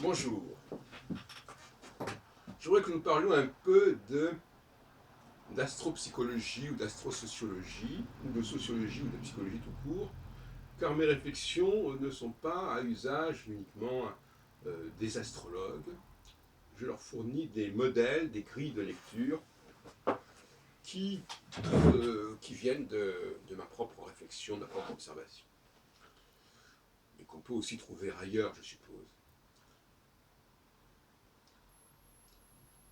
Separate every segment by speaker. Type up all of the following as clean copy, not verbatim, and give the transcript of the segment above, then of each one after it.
Speaker 1: Bonjour. Je voudrais que nous parlions un peu d'astropsychologie ou d'astrosociologie, ou de sociologie ou de psychologie tout court, car mes réflexions ne sont pas à usage uniquement des astrologues. Je leur fournis des modèles, des grilles de lecture qui viennent de ma propre réflexion, de ma propre observation. Et qu'on peut aussi trouver ailleurs, je suppose.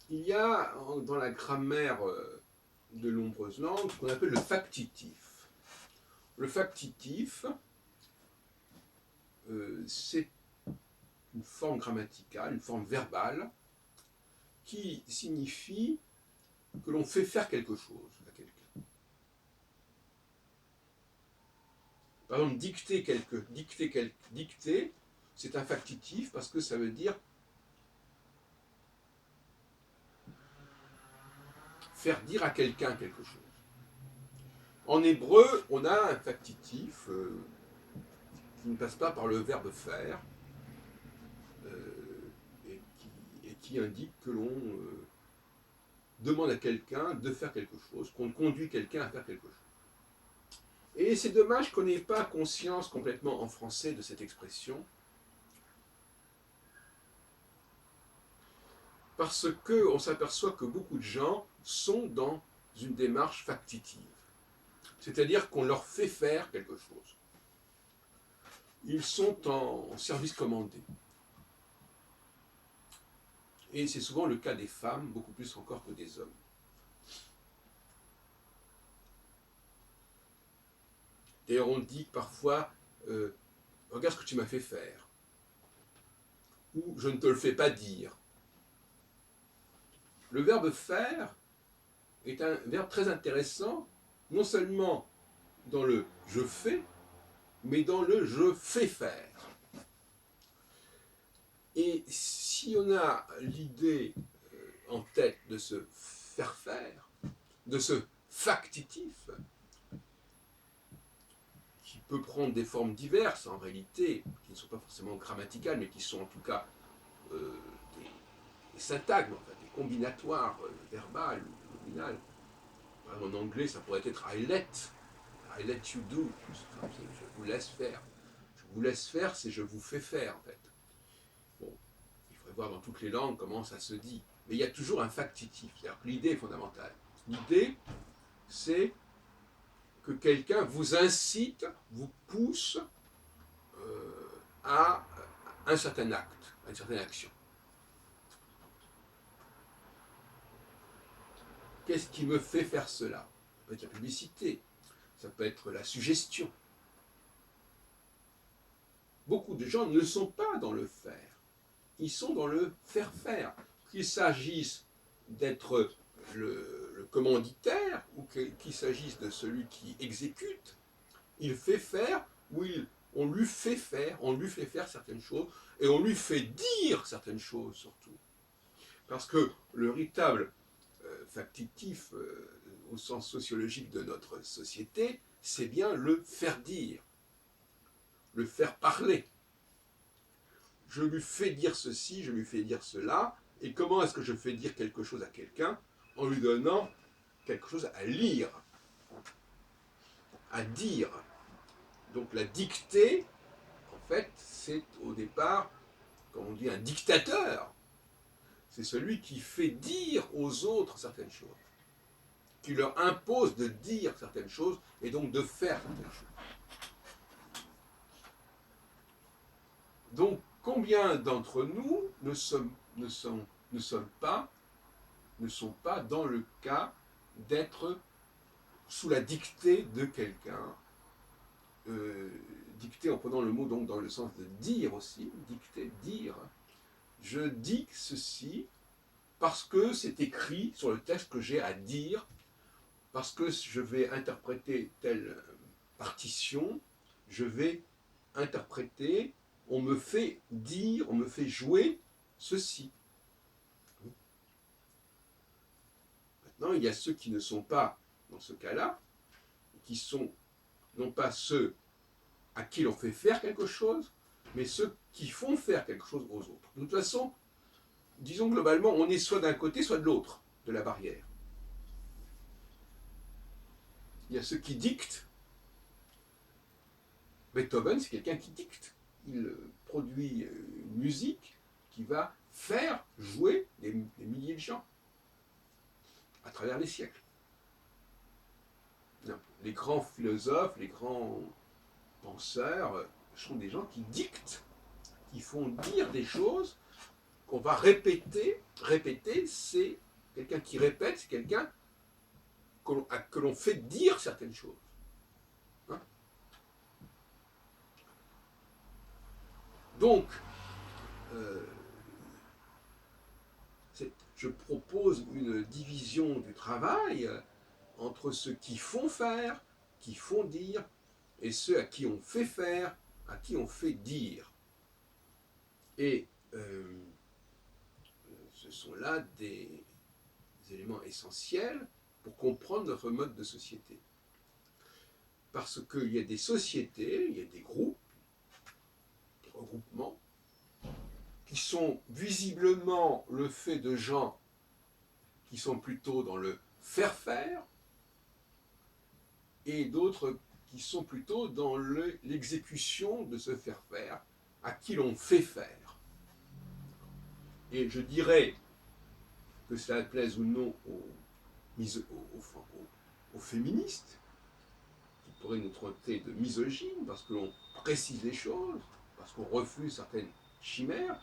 Speaker 1: Il y a dans la grammaire de nombreuses langues ce qu'on appelle le factitif. Le factitif, c'est une forme grammaticale, une forme verbale, qui signifie que l'on fait faire quelque chose à quelqu'un. Par exemple, dicter, c'est un factitif parce que ça veut dire faire dire à quelqu'un quelque chose. En hébreu, on a un factitif qui ne passe pas par le verbe faire et qui indique que l'on demande à quelqu'un de faire quelque chose, qu'on conduit quelqu'un à faire quelque chose. Et c'est dommage qu'on n'ait pas conscience complètement en français de cette expression, parce qu'on s'aperçoit que beaucoup de gens sont dans une démarche factitive. C'est-à-dire qu'on leur fait faire quelque chose. Ils sont en service commandé. Et c'est souvent le cas des femmes, beaucoup plus encore que des hommes. D'ailleurs, on dit parfois regarde ce que tu m'as fait faire. Ou je ne te le fais pas dire. Le verbe faire est un verbe très intéressant, non seulement dans le je fais, mais dans le je fais faire. Et si on a l'idée en tête de se faire faire, de ce factitif, qui peut prendre des formes diverses en réalité, qui ne sont pas forcément grammaticales, mais qui sont en tout cas des syntagmes, enfin, des combinatoires verbales ou nominales. En anglais, ça pourrait être I let you do, je vous laisse faire. Je vous laisse faire, c'est je vous fais faire en fait. Bon, il faudrait voir dans toutes les langues comment ça se dit. Mais il y a toujours un factitif, c'est-à-dire que l'idée est fondamentale. L'idée, c'est que quelqu'un vous incite, vous pousse à un certain acte, à une certaine action. Qu'est-ce qui me fait faire cela? Ça peut être la publicité, ça peut être la suggestion. Beaucoup de gens ne sont pas dans le faire, ils sont dans le faire faire. Qu'il s'agisse d'être le commanditaire ou qu'il s'agisse de celui qui exécute, il fait faire ou on lui fait faire certaines choses et on lui fait dire certaines choses surtout. Parce que le véritable factitif au sens sociologique de notre société, c'est bien le faire dire, le faire parler. Je lui fais dire ceci, je lui fais dire cela, et comment est-ce que je fais dire quelque chose à quelqu'un? En lui donnant quelque chose à lire, à dire. Donc la dictée, en fait, c'est au départ, comme on dit, un dictateur. C'est celui qui fait dire aux autres certaines choses, qui leur impose de dire certaines choses et donc de faire certaines choses. Donc, combien d'entre nous ne sont pas dans le cas d'être sous la dictée de quelqu'un, dictée en prenant le mot donc dans le sens de dire aussi, dicter, dire. Je dicte ceci parce que c'est écrit sur le texte que j'ai à dire, parce que je vais interpréter telle partition, je vais interpréter, on me fait dire, on me fait jouer ceci. Maintenant, il y a ceux qui ne sont pas dans ce cas-là, qui sont non pas ceux à qui l'on fait faire quelque chose, mais ceux qui font faire quelque chose aux autres. De toute façon, disons globalement, on est soit d'un côté, soit de l'autre de la barrière. Il y a ceux qui dictent. Beethoven, c'est quelqu'un qui dicte. Il produit une musique qui va faire jouer des milliers de gens à travers les siècles. Non. Les grands philosophes, les grands penseurs sont des gens qui dictent, qui font dire des choses qu'on va répéter. Répéter, c'est quelqu'un qui répète, c'est quelqu'un que l'on fait dire certaines choses. Hein? Donc, je propose une division du travail entre ceux qui font faire, qui font dire, et ceux à qui on fait faire, à qui on fait dire. Et ce sont là des éléments essentiels pour comprendre notre mode de société. Parce qu'il y a des sociétés, il y a des groupes, des regroupements, qui sont visiblement le fait de gens qui sont plutôt dans le faire-faire, et d'autres qui sont plutôt dans l'exécution de ce faire-faire, à qui l'on fait faire. Et je dirais, que cela plaise ou non aux féministes, qui pourraient nous traiter de misogynes, parce que l'on précise les choses, parce qu'on refuse certaines chimères,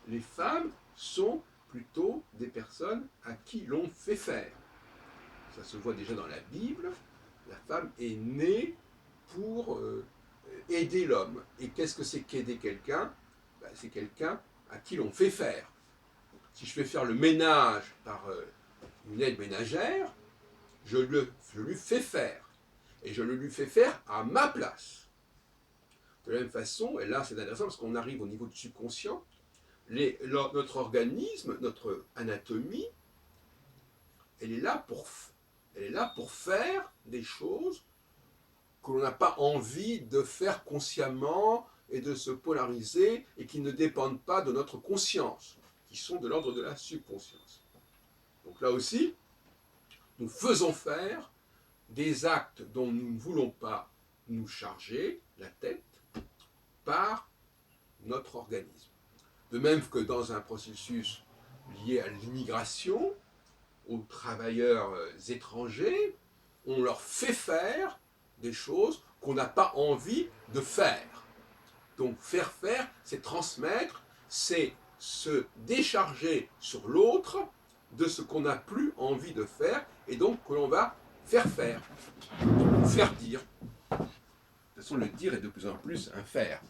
Speaker 1: les femmes sont plutôt des personnes à qui l'on fait faire. Ça se voit déjà dans la Bible, la femme est née pour aider l'homme. Et qu'est-ce que c'est qu'aider quelqu'un? C'est quelqu'un à qui l'on fait faire. Si je fais faire le ménage par une aide ménagère, je lui fais faire. Et je le lui fais faire à ma place. De la même façon, et là c'est intéressant parce qu'on arrive au niveau du subconscient, notre organisme, notre anatomie, elle est là pour faire des choses que l'on n'a pas envie de faire consciemment et de se polariser et qui ne dépendent pas de notre conscience, qui sont de l'ordre de la subconscience. Donc là aussi, nous faisons faire des actes dont nous ne voulons pas nous charger la tête par notre organisme. De même que dans un processus lié à l'immigration, aux travailleurs étrangers, on leur fait faire des choses qu'on n'a pas envie de faire. Donc faire, c'est transmettre, c'est se décharger sur l'autre de ce qu'on n'a plus envie de faire et donc que l'on va faire dire. De toute façon, le dire est de plus en plus un faire.